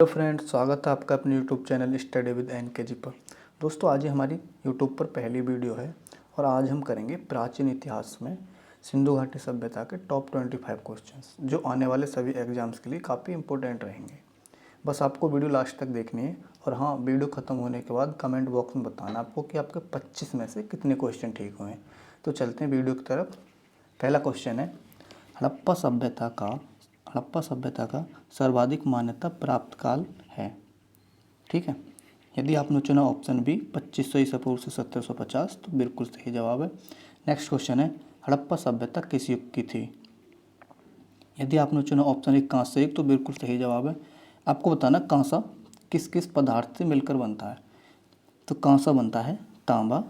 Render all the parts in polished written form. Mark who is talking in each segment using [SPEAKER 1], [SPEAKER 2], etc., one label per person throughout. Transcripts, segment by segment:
[SPEAKER 1] Hello friends, स्वागत है आपका अपने YouTube channel study with NKG पर। दोस्तों, आज हमारी यूट्यूब पर पहली वीडियो है और आज हम करेंगे प्राचीन इतिहास में सिंधु घाटी सभ्यता के टॉप 25 क्वेश्चंस, जो आने वाले सभी एग्जाम्स के लिए काफ़ी इंपॉर्टेंट रहेंगे। बस आपको वीडियो लास्ट तक देखनी है और हाँ, वीडियो ख़त्म होने के बाद कमेंट बॉक्स में बताना आपको कि आपके 25 में से कितने क्वेश्चन ठीक हुए हैं। तो चलते हैं वीडियो की तरफ। पहला क्वेश्चन है, हड़प्पा सभ्यता का सर्वाधिक मान्यता प्राप्त काल है। ठीक है, यदि आपने चुना ऑप्शन बी 2500 ईसा पूर्व से 1750 तो बिल्कुल सही जवाब है। नेक्स्ट क्वेश्चन है, हड़प्पा सभ्यता किस युग की थी। यदि आपने चुना ऑप्शन ए कांस्य युग तो बिल्कुल सही जवाब है। आपको बताना कांसा किस किस पदार्थ से मिलकर बनता है। तो कांसा बनता है तांबा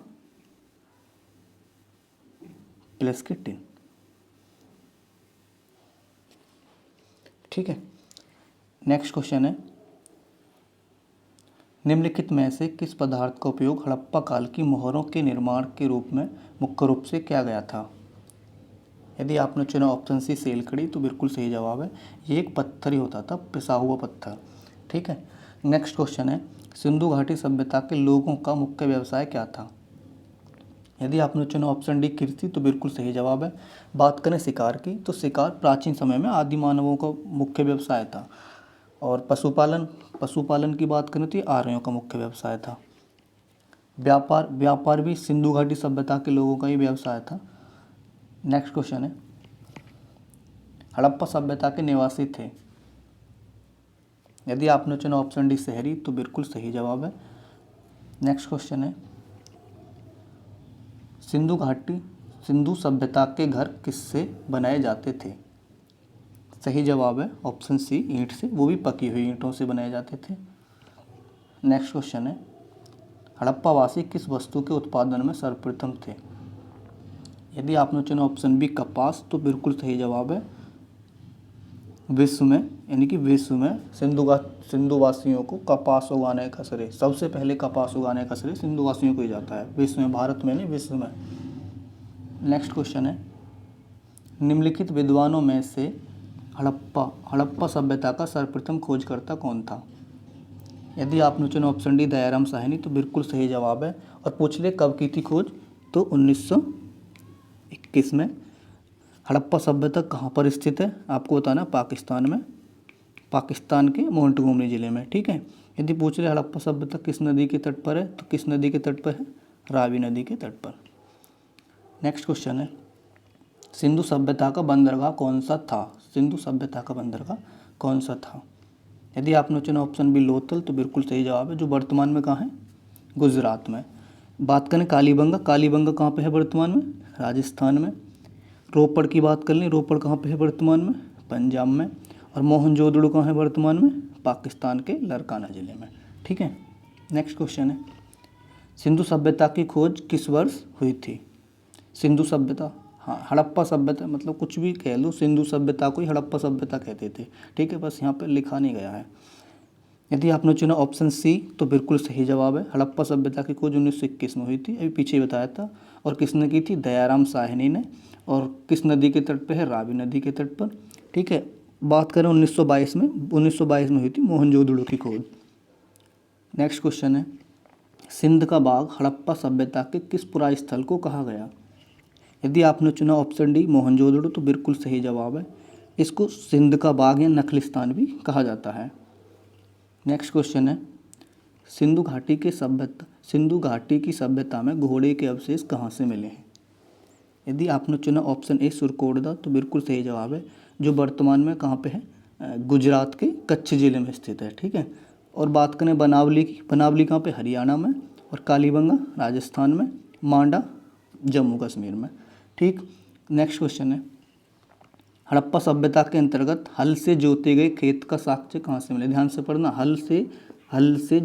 [SPEAKER 1] प्लस के टिन। ठीक है, नेक्स्ट क्वेश्चन है, निम्नलिखित में से किस पदार्थ का उपयोग हड़प्पा काल की मोहरों के निर्माण के रूप में मुख्य रूप से किया गया था। यदि आपने चुना ऑप्शन सी सेलकड़ी तो बिल्कुल सही जवाब है। ये एक पत्थर ही होता था, पिसा हुआ पत्थर। ठीक है, नेक्स्ट क्वेश्चन है, सिंधु घाटी सभ्यता के लोगों का मुख्य व्यवसाय क्या था। यदि आपने चुना ऑप्शन डी कृषि तो बिल्कुल सही जवाब है। बात करें शिकार की तो शिकार प्राचीन समय में आदि मानवों का मुख्य व्यवसाय था। और पशुपालन की बात करें तो ये आर्यों का मुख्य व्यवसाय था। व्यापार भी सिंधु घाटी सभ्यता के लोगों का ही व्यवसाय था। नेक्स्ट क्वेश्चन है, हड़प्पा सभ्यता के निवासी थे। यदि आपने चुना ऑप्शन डी शहरी तो बिल्कुल सही जवाब है। नेक्स्ट क्वेश्चन है, सिंधु सभ्यता के घर किससे बनाए जाते थे। सही जवाब है ऑप्शन सी ईंट से, वो भी पकी हुई ईंटों से बनाए जाते थे। नेक्स्ट क्वेश्चन है, हड़प्पावासी किस वस्तु के उत्पादन में सर्वप्रथम थे। यदि आपने चुना ऑप्शन बी कपास तो बिल्कुल सही जवाब है। विश्व में सिंधुवासियों को कपास उगाने का श्रेय, सबसे पहले कपास उगाने का श्रेय सिंधुवासियों को ही जाता है। विश्व में, भारत में नहीं, विश्व में। नेक्स्ट क्वेश्चन है, निम्नलिखित विद्वानों में से हड़प्पा सभ्यता का सर्वप्रथम खोजकर्ता कौन था। यदि आपने चुना ऑप्शन डी दयाराम साहनी तो बिल्कुल सही जवाब है। और पूछ ले कब की थी खोज, तो 1921 में। हड़प्पा सभ्यता कहाँ पर स्थित है, आपको बताना पाकिस्तान में, पाकिस्तान के मोंटगोमरी ज़िले में। ठीक है, यदि पूछ ले हड़प्पा सभ्यता किस नदी के तट पर है तो किस नदी के तट पर है, रावी नदी के तट पर। नेक्स्ट क्वेश्चन है, सिंधु सभ्यता का बंदरगाह कौन सा था। सिंधु सभ्यता का बंदरगाह कौन सा था। यदि आपने चुना ऑप्शन बी लोथल तो बिल्कुल सही जवाब है, जो वर्तमान में कहाँ है, गुजरात में। बात करें कालीबंगा कहाँ पे है वर्तमान में, राजस्थान में। रोपड़ की बात कर लें, रोपड़ कहाँ पे है वर्तमान में, पंजाब में। और मोहनजोदड़ो कहाँ है वर्तमान में, पाकिस्तान के लरकाना ज़िले में। ठीक है, नेक्स्ट क्वेश्चन है, सिंधु सभ्यता की खोज किस वर्ष हुई थी। सिंधु सभ्यता, हाँ, हड़प्पा सभ्यता मतलब कुछ भी कह लो, सिंधु सभ्यता को ही हड़प्पा सभ्यता कहते थे। ठीक है, बस यहाँ पर लिखा नहीं गया है। यदि आपने चुना ऑप्शन सी तो बिल्कुल सही जवाब है। हड़प्पा सभ्यता की खोज 1921 में हुई थी, अभी पीछे बताया था। और किसने की थी, दयाराम साहनी ने। और किस नदी के तट पे है, रावी नदी के तट पर। ठीक है, बात करें 1922 में हुई थी मोहनजोदड़ो की खोज। नेक्स्ट क्वेश्चन है, सिंध का बाग हड़प्पा सभ्यता के किस पुरास्थल स्थल को कहा गया। यदि आपने चुना ऑप्शन डी मोहनजोदड़ो तो बिल्कुल सही जवाब है। इसको सिंध का बाग या नखलिस्तान भी कहा जाता है। नेक्स्ट क्वेश्चन है, सिंधु घाटी की सभ्यता में घोड़े के अवशेष कहाँ से मिले हैं। यदि आपने चुना ऑप्शन ए सुरकोटदा तो बिल्कुल सही जवाब है, जो वर्तमान में कहाँ पे है, गुजरात के कच्छ ज़िले में स्थित है। ठीक है, और बात करें बनावली की, बनावली कहाँ पे, हरियाणा में। और कालीबंगा राजस्थान में, मांडा जम्मू कश्मीर में। ठीक, नेक्स्ट क्वेश्चन है, हड़प्पा सभ्यता के अंतर्गत हल से जोते गए खेत का साक्ष्य कहाँ से मिले। ध्यान से पढ़ना, हल से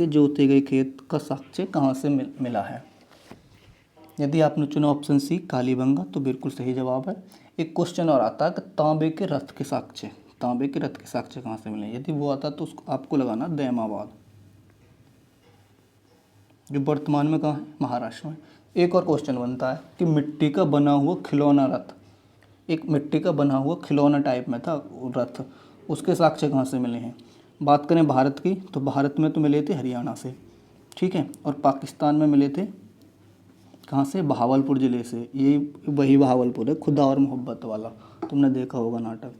[SPEAKER 1] जोते गए खेत का साक्ष्य कहाँ से मिला है। यदि आपने चुना ऑप्शन सी कालीबंगा तो बिल्कुल सही जवाब है। एक क्वेश्चन और आता है कि तांबे के रथ के साक्ष्य कहाँ से मिले। यदि वो आता तो उसको आपको लगाना दैमाबाद, जो वर्तमान में कहाँ है, महाराष्ट्र में। एक और क्वेश्चन बनता है कि मिट्टी का बना हुआ खिलौना टाइप में था रथ, उसके साक्ष्य कहाँ से मिले हैं। बात करें भारत की तो भारत में तो मिले थे हरियाणा से, ठीक है, और पाकिस्तान में मिले थे कहाँ से, बहावलपुर ज़िले से। ये वही बहावलपुर है, खुदा और मोहब्बत वाला, तुमने देखा होगा नाटक।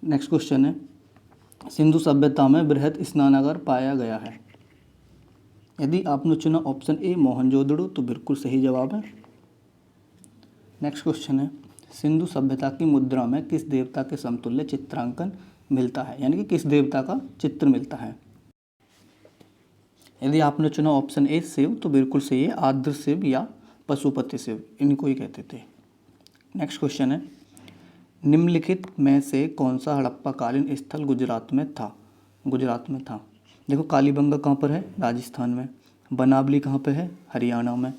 [SPEAKER 1] नेक्स्ट क्वेश्चन है, सिंधु सभ्यता में बृहद स्नानागार पाया गया है। यदि आपने चुना ऑप्शन ए मोहनजोदड़ो तो बिल्कुल सही जवाब है। नेक्स्ट क्वेश्चन है, सिंधु सभ्यता की मुद्रा में किस देवता के समतुल्य चित्रांकन मिलता है, यानी कि किस देवता का चित्र मिलता है। यदि आपने चुना ऑप्शन ए शिव तो बिल्कुल सही है, आद्र शिव या पशुपति शिव, इनको ही कहते थे। नेक्स्ट क्वेश्चन है, निम्नलिखित में से कौन सा हड़प्पाकालीन स्थल गुजरात में था। गुजरात में था, देखो कालीबंगा कहाँ पर है, राजस्थान में, बनावली कहाँ पे है, हरियाणा में,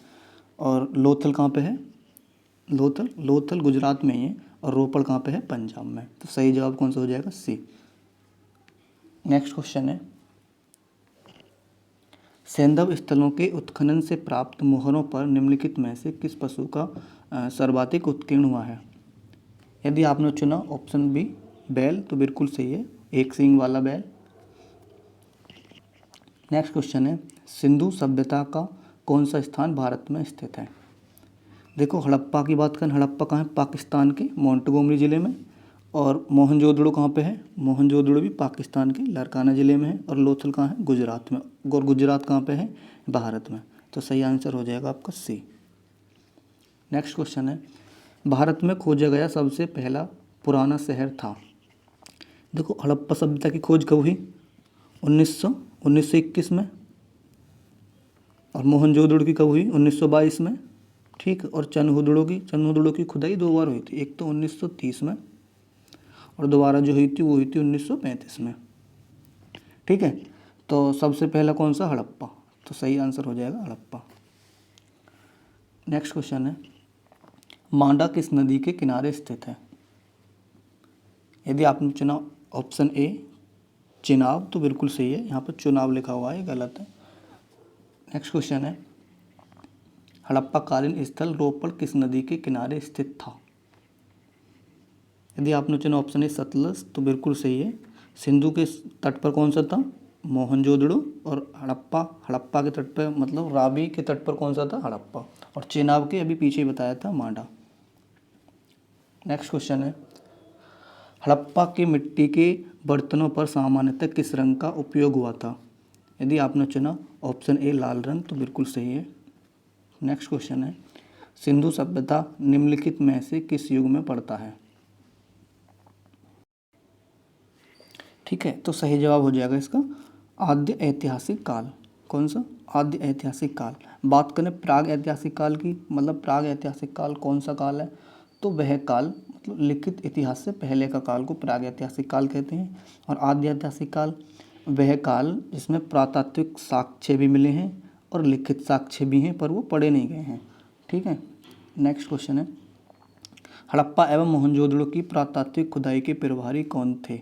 [SPEAKER 1] और लोथल कहाँ पे है, लोथल गुजरात में ही है, और रोपड़ कहाँ पे है, पंजाब में। तो सही जवाब कौन सा हो जाएगा, सी। नेक्स्ट क्वेश्चन है, सैंधव स्थलों के उत्खनन से प्राप्त मोहरों पर निम्नलिखित में से किस पशु का सर्वाधिक उत्कीर्ण हुआ है। यदि आपने चुना ऑप्शन बी बैल तो बिल्कुल सही है, एक सींग वाला बैल। नेक्स्ट क्वेश्चन है, सिंधु सभ्यता का कौन सा स्थान भारत में स्थित है। देखो हड़प्पा की बात करें, हड़प्पा कहाँ है, पाकिस्तान के मोंटगोमरी ज़िले में, और मोहनजोदड़ो कहाँ पे है, मोहनजोदड़ो भी पाकिस्तान के लारकाना ज़िले में है, और लोथल कहाँ है, गुजरात में, और गुजरात कहाँ पे है, भारत में। तो सही आंसर हो जाएगा आपका सी। नेक्स्ट क्वेश्चन है, भारत में खोजा गया सबसे पहला पुराना शहर था। देखो हड़प्पा सभ्यता की खोज कब हुई, 1921 में, और मोहनजोदड़ो की कब हुई, 1922 में, ठीक। और चनहुदड़ो की खुदाई 2 बार हुई थी, एक तो 1930 में, और दोबारा जो हुई थी वो हुई थी 1935 में, ठीक है। तो सबसे पहला कौन सा, हड़प्पा, तो सही आंसर हो जाएगा हड़प्पा। नेक्स्ट क्वेश्चन है, मांडा किस नदी के किनारे स्थित है। यदि आपने चुना ऑप्शन ए चिनाब तो बिल्कुल सही है, यहाँ पर चुनाव लिखा हुआ है, गलत है। नेक्स्ट क्वेश्चन है, हड़प्पाकालीन स्थल रोपड़ किस नदी के किनारे स्थित था। यदि आपने चुना ऑप्शन ए सतलज तो बिल्कुल सही है, सिंधु के तट पर कौन सा था, मोहनजोदड़ो, और हड़प्पा के तट पर मतलब रावी के तट पर कौन सा था, हड़प्पा, और चेनाब के अभी पीछे बताया था मांडा। नेक्स्ट क्वेश्चन है, हड़प्पा की मिट्टी के बर्तनों पर सामान्यतः किस रंग का उपयोग हुआ था। यदि आपने चुना ऑप्शन ए लाल रंग तो बिल्कुल सही है। नेक्स्ट क्वेश्चन है, सिंधु सभ्यता निम्नलिखित में से किस युग में पड़ता है। ठीक है, तो सही जवाब हो जाएगा इसका आद्य ऐतिहासिक काल। कौन सा, आद्य ऐतिहासिक काल। बात करें प्राग ऐतिहासिक काल की, मतलब प्राग ऐतिहासिक काल कौन सा काल है, तो वह काल मतलब लिखित इतिहास से पहले का काल को प्राग ऐतिहासिक काल कहते हैं। और आद्य ऐतिहासिक काल वह काल जिसमें पुरातात्विक साक्ष्य भी मिले हैं और लिखित साक्ष्य भी हैं पर वो पढ़े नहीं गए हैं, ठीक है। नेक्स्ट क्वेश्चन है, हड़प्पा एवं मोहनजोदड़ो की पुरातात्विक खुदाई के प्रभारी कौन थे।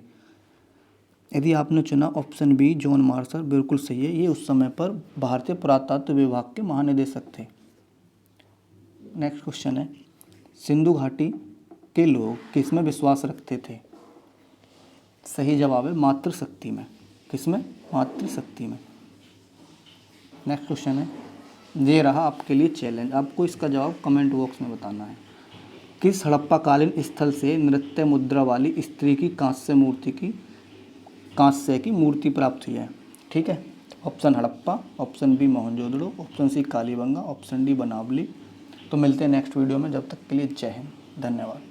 [SPEAKER 1] यदि आपने चुना ऑप्शन बी जॉन मार्शल, बिल्कुल सही है, ये उस समय पर भारतीय पुरातत्व विभाग के महानिदेशक थे। नेक्स्ट क्वेश्चन है, सिंधु घाटी के लोग किसमें विश्वास रखते थे। सही जवाब है मातृशक्ति में। किसमें, मातृशक्ति में। नेक्स्ट क्वेश्चन है, ये रहा आपके लिए चैलेंज, आपको इसका जवाब कमेंट बॉक्स में बताना है। किस हड़प्पाकालीन स्थल से नृत्य मुद्रा वाली स्त्री की कांस्य की मूर्ति प्राप्त हुई है। ठीक है, option Harappa, option B Mohenjodaro, option C Kalibangan, option D Banawali. तो मिलते हैं नेक्स्ट वीडियो में, जब तक के लिए जय हिंद, धन्यवाद।